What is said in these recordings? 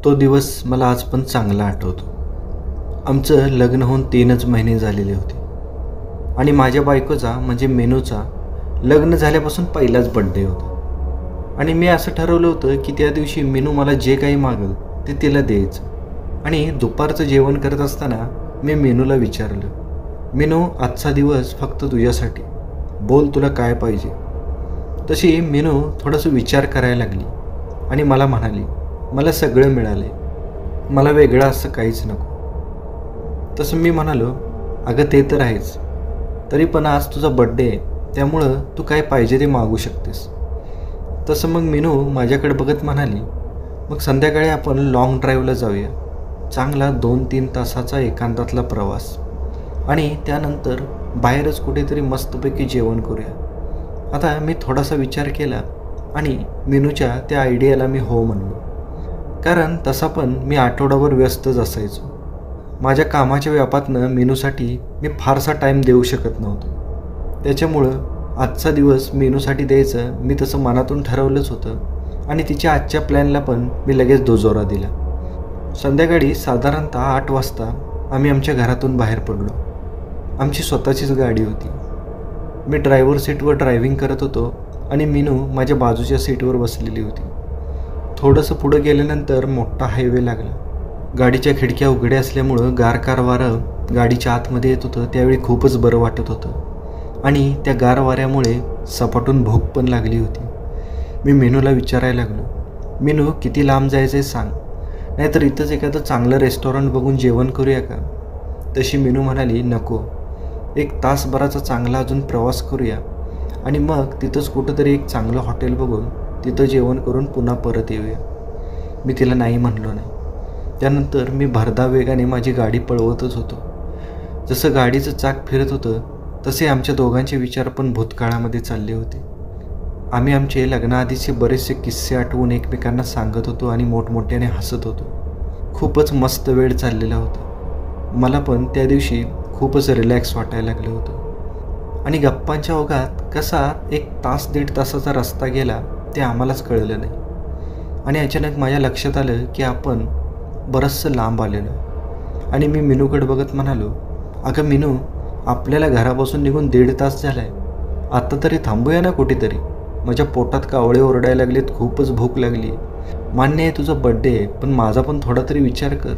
तो दिवस मला आज पण चांगला आठवतो. आमचं लग्न होऊन 3च महिने झालेले होते आणि माझ्या बायकोचा म्हणजे मेनूचा लग्न झाल्यापासून पहिलाच बर्थडे होता. आणि मी असं ठरवलं होतं की त्या दिवशी मेनू मला जे काही मागेल ते तिला द्यायचं. आणि दुपारचं जेवण करत असताना मी मेनूला विचारलं, मेनू आजचा दिवस फक्त तुझ्यासाठी, बोल तुला काय पाहिजे. तशी मेनू थोडंसं विचार करायला लागली आणि मला म्हणाली, मला सगळं मिळाले, मला वेगळं असं काहीच नको. तसं मी म्हणालो, अगं ते तर आहेच, तरी पण आज तुझा बड्डे आहे, त्यामुळं तू काय पाहिजे ते मागू शकतेस. तसं मग मेनू माझ्याकडे बघत म्हणाली, मग संध्याकाळी आपण लाँग ड्राईव्हला जाऊया, चांगला 2-3 तासाचा एकांतातला प्रवास, आणि त्यानंतर बाहेरच कुठेतरी मस्तपैकी जेवण करूया. आता मी थोडासा विचार केला आणि मेनूच्या त्या आयडियाला मी हो म्हणलो. कारण तसा पण मी आठवडाभर व्यस्तच असायचो. माझ्या कामाच्या व्यापातनं मेनूसाठी मी फारसा टाईम देऊ शकत नव्हतो. त्याच्यामुळं आजचा दिवस मेनूसाठी द्यायचं मी तसं मनातून ठरवलंच होतं आणि तिच्या आजच्या प्लॅनला पण मी लगेच दुजोरा दिला. संध्याकाळी साधारणतः 8 वाजता आम्ही आमच्या घरातून बाहेर पडलो. आमची स्वतःचीच गाडी होती. मी ड्रायव्हर सीटवर ड्रायव्हिंग करत होतो आणि मेनू माझ्या बाजूच्या सीटवर बसलेली होती. थोडंसं पुढं गेल्यानंतर मोठा हायवे लागला. गाडीच्या खिडक्या उघड्या असल्यामुळं गारकार वारं गाडीच्या आतमध्ये येत होतं. त्यावेळी खूपच बरं वाटत होतं आणि त्या गार वाऱ्यामुळे सपाटून भूक पण लागली होती. मी मेनूला विचारायला लागलो, मेनू किती लांब जायचं आहे सांग, नाहीतर इथंच एखादं चांगलं रेस्टॉरंट बघून जेवण करूया का. तशी मेनू म्हणाली, नको, 1 तासभराचा चांगला अजून प्रवास करूया आणि मग तिथंच कुठंतरी एक चांगलं हॉटेल बघून तिथं जेवण करून पुन्हा परत येऊया. मी तिला नाही म्हणलो नाही. त्यानंतर मी भरधाव वेगाने माझी गाडी पळवतच होतो. जसं गाडीचं चाक फिरत होतं तसे आमच्या दोघांचे विचार पण भूतकाळामध्ये चालले होते. आम्ही आमचे लग्नाआधीचे बरेचसे किस्से आठवून एकमेकांना सांगत होतो आणि मोठमोठ्याने हसत होतो. खूपच मस्त वेळ चाललेला होता. मला पण त्या दिवशी खूपच रिलॅक्स वाटायला लागलं होतं. आणि गप्पांच्या ओघात कसा 1 तास 1.5 तासाचा रस्ता गेला ते आम्हालाच कळलं नाही. आणि अचानक माझ्या लक्षात आलं की आपण बरंचसं लांब आलेलो. आणि मी मेनूकडे बघत म्हणालो, अगं मेनू, आपल्याला घरापासून निघून 1.5 तास झाला आहे, आत्ता तरी थांबूया ना कुठेतरी. माझ्या पोटात कावळे ओरडायला लागलेत, खूपच भूक लागली आहे. मान्य आहे तुझा बड्डे आहे, पण माझा पण थोडा तरी विचार कर.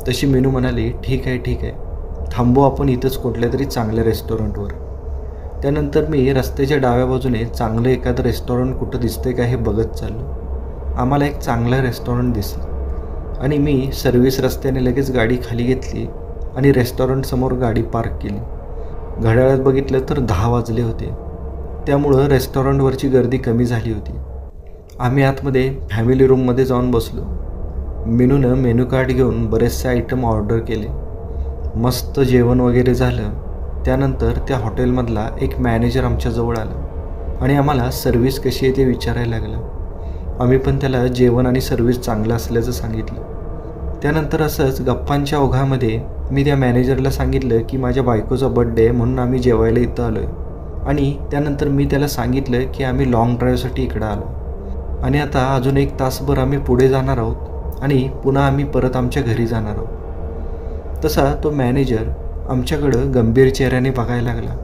तशी मेनू म्हणाली, ठीक आहे, थांबू आपण इथंच कुठल्या तरी चांगल्या रेस्टॉरंटवर. त्यानंतर मी रस्त्याच्या डाव्या बाजूने चांगलं एखादं रेस्टॉरंट कुठं दिसतंय का हे बघत चाललो. आम्हाला एक चांगलं रेस्टॉरंट दिसलं आणि मी सर्व्हिस रस्त्याने लगेच गाडी खाली घेतली आणि रेस्टॉरंटसमोर गाडी पार्क केली. घड्याळात बघितलं तर 10 वाजले होते, त्यामुळं रेस्टॉरंटवरची गर्दी कमी झाली होती. आम्ही आतमध्ये फॅमिली रूममध्ये जाऊन बसलो. मेनूनं मेनू कार्ड घेऊन बरेचसे आयटम ऑर्डर केले. मस्त जेवण वगैरे झालं. त्यानंतर त्या हॉटेलमधला एक मॅनेजर आमच्याजवळ आला आणि आम्हाला सर्व्हिस कशी आहे ते विचारायला लागला. आम्ही पण त्याला जेवण आणि सर्व्हिस चांगलं असल्याचं सांगितलं. त्यानंतर असंच गप्पांच्या ओघामध्ये मी त्या मॅनेजरला सांगितलं की माझ्या बायकोचा बड्डे आहे म्हणून आम्ही जेवायला इथं आलो आहे. आणि त्यानंतर मी त्याला सांगितलं की आम्ही लाँग ड्राईव्हसाठी इकडं आलो आणि आता अजून 1 तासभर आम्ही पुढे जाणार आहोत आणि पुन्हा आम्ही परत आमच्या घरी जाणार आहोत. तसा तो मॅनेजर आमच्याकडं गंभीर चेहऱ्याने बघायला लागला.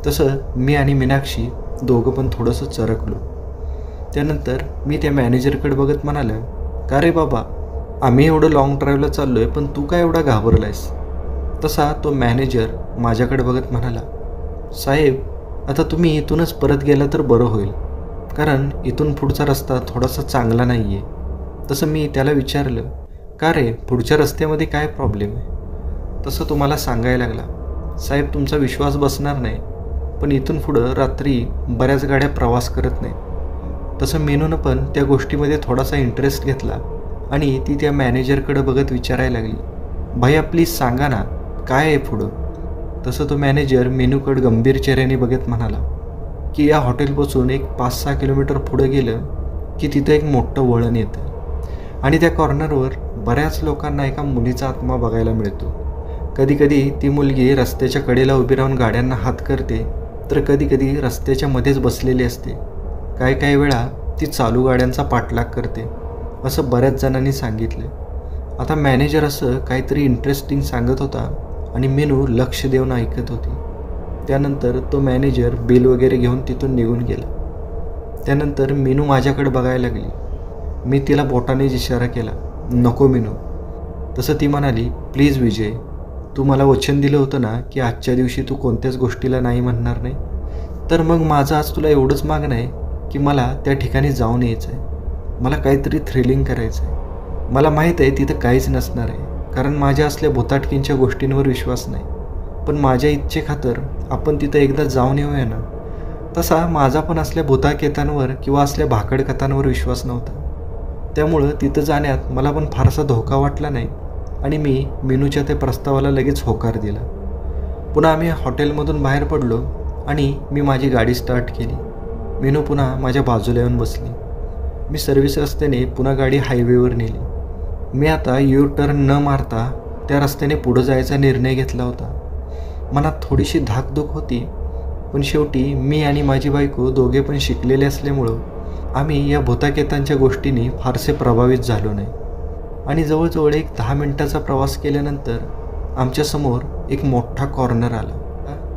तसं मी आणि मीनाक्षी दोघं पण थोडंसं चरकलो. त्यानंतर मी त्या मॅनेजरकडे बघत म्हणालो, का रे बाबा, आम्ही एवढं लाँग ड्राईव्हला चाललो आहे पण तू काय एवढा घाबरला आहेस. तसा तो मॅनेजर माझ्याकडे बघत म्हणाला, साहेब, आता तुम्ही इथूनच परत गेला तर बरं होईल, कारण इथून पुढचा रस्ता थोडासा चांगला नाही आहे. तसं मी त्याला विचारलं, का रे, पुढच्या रस्त्यामध्ये काय प्रॉब्लेम आहे. तसं तो मला सांगायला लागला, साहेब, तुमचा विश्वास बसणार नाही, पण इथून पुढं रात्री बऱ्याच गाड्या प्रवास करत नाही. तसं मेनूनं पण त्या गोष्टीमध्ये थोडासा इंटरेस्ट घेतला आणि ती त्या मॅनेजरकडे बघत विचारायला लागली, भैया प्लीज सांगा ना, काय आहे पुढं. तसं तो मॅनेजर मेनूकडे गंभीर चेहऱ्याने बघत म्हणाला की या हॉटेलपासून एक 5-6 किलोमीटर पुढं गेलं की तिथं एक मोठं वळण येतं आणि त्या कॉर्नरवर बऱ्याच लोकांना एका मुलीचा आत्मा बघायला मिळतो. कधीकधी ती मुलगी रस्त्याच्या कडेला उभी राहून गाड्यांना हात करते, तर कधीकधी रस्त्याच्या मध्येच बसलेली असते. काही वेळा ती चालू गाड्यांचा पाठलाग करते असं बऱ्याच जणांनी सांगितलं. आता मॅनेजर असं काहीतरी इंटरेस्टिंग सांगत होता आणि मीनू लक्ष देऊन ऐकत होती. त्यानंतर तो मॅनेजर बिल वगैरे घेऊन तिथून निघून गेला. त्यानंतर मीनू माझ्याकडे बघायला लागली. मी तिला बोटानेच इशारा केला, नको मीनू. तसं ती म्हणाली, प्लीज विजय, तू मला वचन दिलं होतं ना की आजच्या दिवशी तू कोणत्याच गोष्टीला नाही म्हणणार नाही. तर मग माझं आज तुला एवढंच मागणं आहे की मला त्या ठिकाणी जाऊन यायचं आहे. मला काहीतरी थ्रिलिंग करायचं आहे. मला माहीत आहे तिथं काहीच नसणार आहे, कारण माझ्या असल्या भुताटकींच्या गोष्टींवर विश्वास नाही. पण माझ्या इच्छेखातर आपण तिथं एकदा जाऊन येऊया ना. तसा माझा पण असल्या भुताकेतांवर किंवा असल्या भाकड कथांवर विश्वास नव्हता. त्यामुळं तिथं जाण्यात मला पण फारसा धोका वाटला नाही आणि मी मीनूच्या त्या प्रस्तावाला लगेच होकार दिला. पुन्हा आम्ही हॉटेलमधून बाहेर पडलो आणि मी माझी गाडी स्टार्ट केली. मीनू पुन्हा माझ्या बाजूला येऊन बसली. मी सर्व्हिस रस्त्याने पुन्हा गाडी हायवेवर नेली. मी आता यू टर्न न मारता त्या रस्त्याने पुढं जायचा निर्णय घेतला होता. मनात थोडीशी धाकधूक होती, पण शेवटी मी आणि माझी बायको दोघे पण शिकलेले असल्यामुळं आम्ही या भुताकेतांच्या गोष्टींनी फारसे प्रभावित झालो नाही. आणि जवळजवळ एक 10 मिनिटाचा प्रवास केल्यानंतर आमच्यासमोर एक मोठा कॉर्नर आला.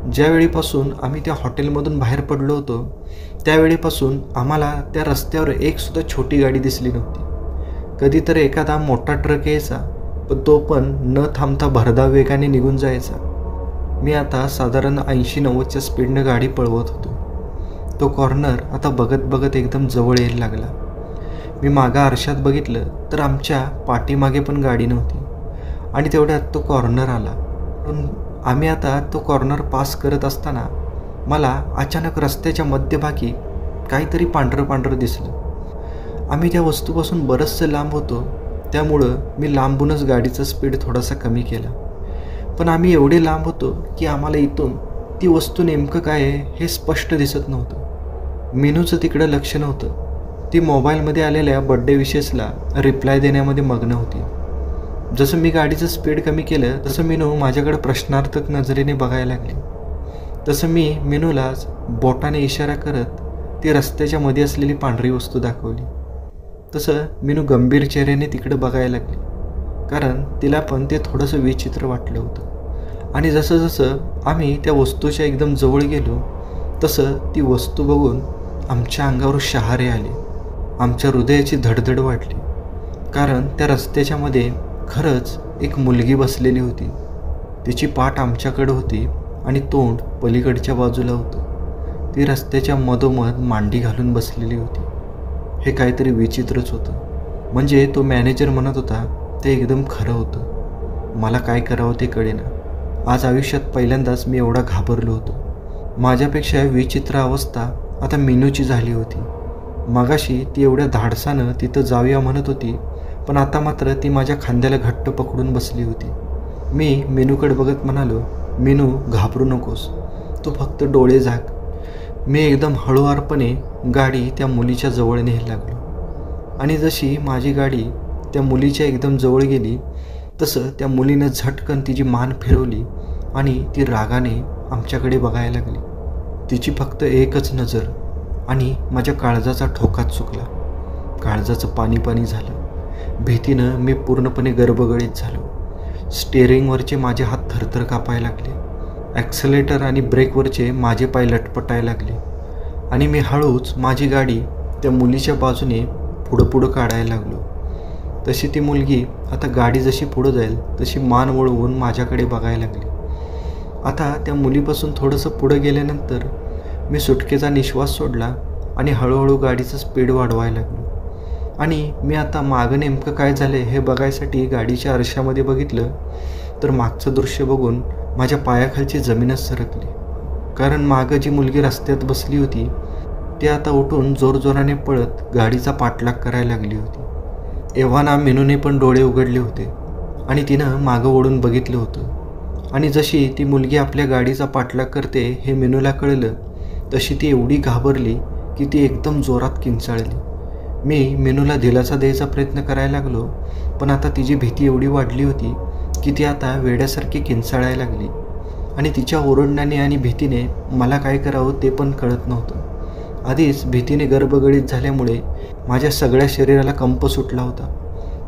ज्यावेळीपासून आम्ही त्या हॉटेलमधून बाहेर पडलो होतो त्यावेळीपासून आम्हाला त्या रस्त्यावर एकसुद्धा छोटी गाडी दिसली नव्हती. कधीतरी एखादा मोठा ट्रक यायचा, पण तो पण न थांबता भरधाव वेगाने निघून जायचा. मी आता साधारण 80-90च्या स्पीडनं गाडी पळवत होतो. तो कॉर्नर आता बघत बघत एकदम जवळ यायला लागला. मी मागं आरशात बघितलं तर आमच्या पाठीमागे पण गाडी नव्हती आणि तेवढ्यात तो कॉर्नर आला. पण आम्ही आता तो कॉर्नर पास करत असताना मला अचानक रस्त्याच्या मध्यभागी काहीतरी पांढरं पांढरं दिसलं. आम्ही त्या वस्तूपासून बरंचसं लांब होतो, त्यामुळं मी लांबूनच गाडीचा स्पीड थोडासा कमी केला. पण आम्ही एवढे लांब होतो की आम्हाला इथून ती वस्तू नेमकं काय आहे हे स्पष्ट दिसत नव्हतं. मीनूचं तिकडं लक्ष नव्हतं. ती मोबाईलमध्ये आलेल्या बड्डे विशेसला रिप्लाय देण्यामध्ये मग्न होती. जसं मी गाडीचं स्पीड कमी केलं तसं मीनू माझ्याकडे प्रश्नार्थक नजरेने बघायला लागली. तसं मी मीनूलाच बोटाने इशारा करत ती रस्त्याच्या मध्ये असलेली पांढरी वस्तू दाखवली. तसं मीनू गंभीर चेहऱ्याने तिकडे बघायला लागली, कारण तिला पण ते थोडंसं विचित्र वाटलं होतं. आणि जसं जसं आम्ही त्या वस्तूच्या एकदम जवळ गेलो तसं ती वस्तू बघून आमच्या अंगावर शहारे आले. आमच्या हृदयाची धडधड वाढली, कारण त्या रस्त्याच्या मध्ये खरंच एक मुलगी बसलेली होती. तिची पाठ आमच्याकडे होती आणि तोंड पलीकडच्या बाजूला होतं. ती रस्त्याच्या मधोमध मांडी घालून बसलेली होती. हे काहीतरी विचित्रच होतं. म्हणजे तो मॅनेजर म्हणत होता ते एकदम खरं होतं. मला काय करावं ते कळेना. आज आयुष्यात पहिल्यांदाच मी एवढा घाबरलो होतो. माझ्यापेक्षा विचित्र अवस्था आता मीनूची झाली होती. मगाशी ती एवढ्या धाडसानं तिथं जाऊया म्हणत होती, पण आता मात्र ती माझ्या खांद्याला घट्ट पकडून बसली होती. मी मीनूकडे बघत म्हणालो, मीनू घाबरू नकोस, तू फक्त डोळे झाक. मी एकदम हळूवारपणे गाडी त्या मुलीच्या जवळ न्यायला लागलो. आणि जशी माझी गाडी त्या मुलीच्या एकदम जवळ गेली तसं त्या मुलीनं झटकन तिची मान फिरवली आणि ती रागाने आमच्याकडे बघायला लागली. तिची फक्त एकच नजर आणि माझ्या काळजाचा ठोकाच चुकला. काळजाचं पाणी पाणी झालं. भीतीनं मी पूर्णपणे गरबगडीत झालो. स्टेअरिंगवरचे माझे हात थरथर कापायला लागले. ॲक्सेलेटर आणि ब्रेकवरचे माझे पाय लटपटायला लागले आणि मी हळूच माझी गाडी त्या मुलीच्या बाजूने पुढं काढायला लागलो. तशी ती मुलगी आता गाडी जशी पुढं जाईल तशी मान वळवून माझ्याकडे बघायला लागली. आता त्या मुलीपासून थोडंसं पुढं गेल्यानंतर मी सुटकेचा निश्वास सोडला आणि हळूहळू गाडीचं स्पीड वाढवायला लागलो. आणि मी आता मागं नेमकं काय झालं हे बघायसाठी गाडीच्या आरशामध्ये बघितलं तर मागचं दृश्य बघून माझ्या पायाखालची जमीनच सरकली. कारण मागं जी मुलगी रस्त्यात बसली होती ती आता उठून जोरजोराने पळत गाडीचा पाठलाग करायला लागली होती. एव्हाना मीनूने पण डोळे उघडले होते आणि तिनं मागं वळून बघितलं होतं. आणि जशी ती मुलगी आपल्या गाडीचा पाठलाग करते हे मीनूला कळलं तशी ती एवढी घाबरली की ती एकदम जोरात किंचाळली. मी मीनूला दिलासा द्यायचा प्रयत्न करायला लागलो, पण आता तिची भीती एवढी वाढली होती की ती आता वेड्यासारखी किंचाळायला लागली. आणि तिच्या ओरडण्याने आणि भीतीने मला काय करावं ते पण कळत नव्हतं. आधीच भीतीने गरबगडीत झाल्यामुळे माझ्या सगळ्या शरीराला कंप सुटला होता,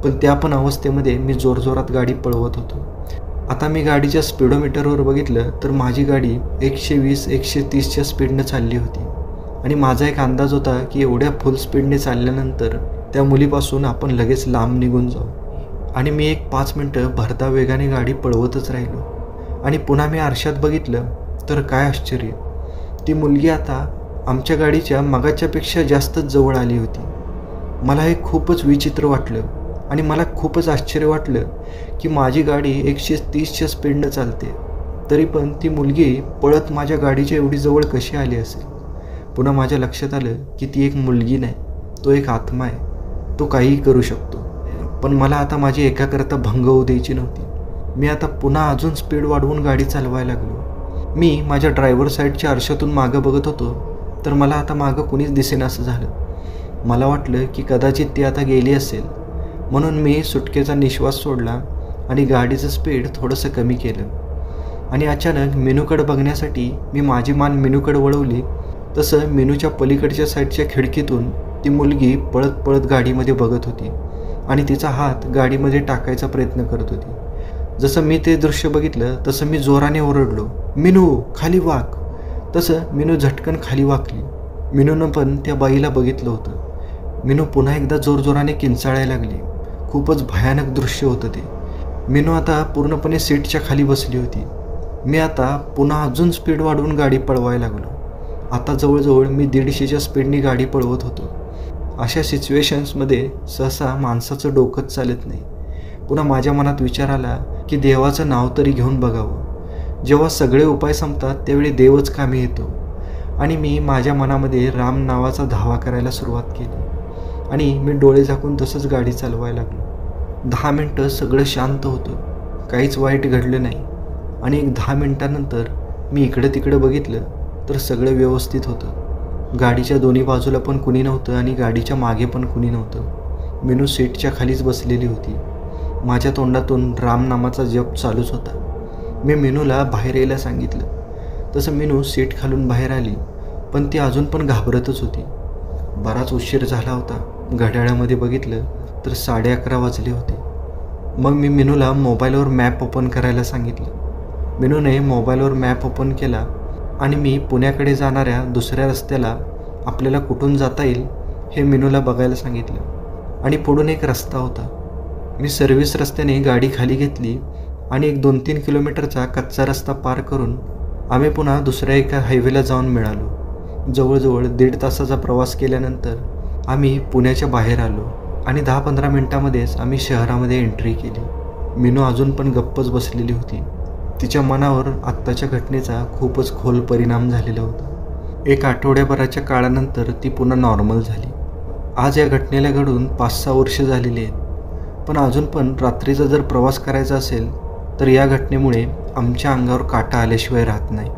पण त्या पण अवस्थेमध्ये मी जोरजोरात गाडी पळवत होतो. आता मी गाडीच्या स्पीडोमीटरवर बघितलं तर माझी गाडी 120-130च्या स्पीडनं चालली होती आणि माझा एक अंदाज होता की एवढ्या फुल स्पीडने चालल्यानंतर त्या मुलीपासून आपण लगेच लांब निघून जाऊ. आणि मी एक 5 मिनटं भरधाव वेगाने गाडी पळवतच राहिलो आणि पुन्हा मी आरशात बघितलं तर काय आश्चर्य, ती मुलगी आता आमच्या गाडीच्या मगाच्यापेक्षा जास्तच जवळ आली होती. मला हे खूपच विचित्र वाटलं आणि मला खूपच आश्चर्य वाटलं की माझी गाडी 130च्या स्पीडनं चालते, तरी पण ती मुलगी पळत माझ्या गाडीच्या एवढी जवळ कशी आली असेल. पुन्हा माझ्या लक्षात आलं की ती एक मुलगी नाही, तो एक आत्मा आहे, तो काहीही करू शकतो. पण मला आता माझी एकाग्रता भंग होऊ द्यायची नव्हती. मी आता पुन्हा अजून स्पीड वाढवून गाडी चालवायला लागलो. मी माझ्या ड्रायव्हर साईडच्या आरशातून मागं बघत होतो तर मला आता मागं कुणीच दिसेनासं झालं. मला वाटलं की कदाचित ती आता गेली असेल, म्हणून मी सुटकेचा निश्वास सोडला आणि गाडीचं स्पीड थोडंसं कमी केलं. आणि अचानक मेनूकडे बघण्यासाठी मी माझी मान मेनूकडे वळवली, तसं मेनूच्या पलीकडच्या साईडच्या खिडकीतून ती मुलगी पळत पळत गाडीमध्ये बघत होती आणि तिचा हात गाडीमध्ये टाकायचा प्रयत्न करत होती. जसं मी ते दृश्य बघितलं तसं मी जोराने ओरडलो, मिनू खाली वाक. तसं मिनू झटकन खाली वाकली. मिनूनं पण त्या बाईला बघितलं होतं. मिनू पुन्हा एकदा जोरजोराने किंचाळायला लागली. खूपच भयानक दृश्य होतं ते. मिनू आता पूर्णपणे सीटच्या खाली बसली होती. मी आता पुन्हा अजून स्पीड वाढवून गाडी पळवायला लागलो. आता जवळजवळ मी 150च्या स्पीडनी गाडी पळवत होतो. अशा सिच्युएशन्समध्ये सहसा माणसाचं डोकंच चालत नाही. पुन्हा माझ्या मनात विचार आला की देवाचं नाव तरी घेऊन बघावं. जेव्हा सगळे उपाय संपतात त्यावेळी देवच कामी येतो. आणि मी माझ्या मनामध्ये राम नावाचा धावा करायला सुरुवात केली आणि मी डोळे झाकून तसंच गाडी चालवायला लागलो. 10 मिनटं सगळं शांत होतं, काहीच वाईट घडलं नाही. आणि एक 10 मिनटानंतर मी इकडं तिकडं बघितलं तर सगळं व्यवस्थित होतं. गाडीच्या दोन्ही बाजूला पण कुणी नव्हतं आणि गाडीच्या मागे पण कुणी नव्हतं. मिनू सीटच्या खालीच बसलेली होती. माझ्या तोंडातून राम नामाचा जप चालूच होता. मी मिनूला बाहेर यायला सांगितलं. तसं मिनू सीट खालून बाहेर आली, पण ती अजून पण घाबरतच होती. बराच उशीर झाला होता. घड्याळामध्ये बघितलं तर 11:30 वाजले होते. मग मी मिनूला मोबाईलवर मॅप ओपन करायला सांगितलं. मिनूने मोबाईलवर मॅप ओपन केला आणि मी पुण्याकडे जाणाऱ्या दुसऱ्या रस्त्याला आपल्याला कुठून जाता येईल हे मिनूला बघायला सांगितलं. आणि पुढून एक रस्ता होता. मी सर्व्हिस रस्त्याने गाडी खाली घेतली आणि एक 2-3 किलोमीटरचा कच्चा रस्ता पार करून आम्ही पुन्हा दुसऱ्या एका हायवेला जाऊन मिळालो. जवळजवळ 1.5 तासाचा प्रवास केल्यानंतर आम्ही पुण्याच्या बाहेर आलो आणि 10-15 मिनटामध्येच आम्ही शहरामध्ये एंट्री केली. मिनू अजून पण गप्पच बसलेली होती. तिच्या मनावर आत्ताच्या घटनेचा खूपच खोल परिणाम झालेला होता. एक आठवड्याभराच्या काळानंतर ती पुन्हा नॉर्मल झाली. आज या घटनेला घडून 5-6 वर्ष झालेली आहेत. पण अजून पण रात्रीचा जर प्रवास करायचा असेल तर या घटनेमुळे आमच्या अंगावर काटा आल्याशिवाय राहत नाही.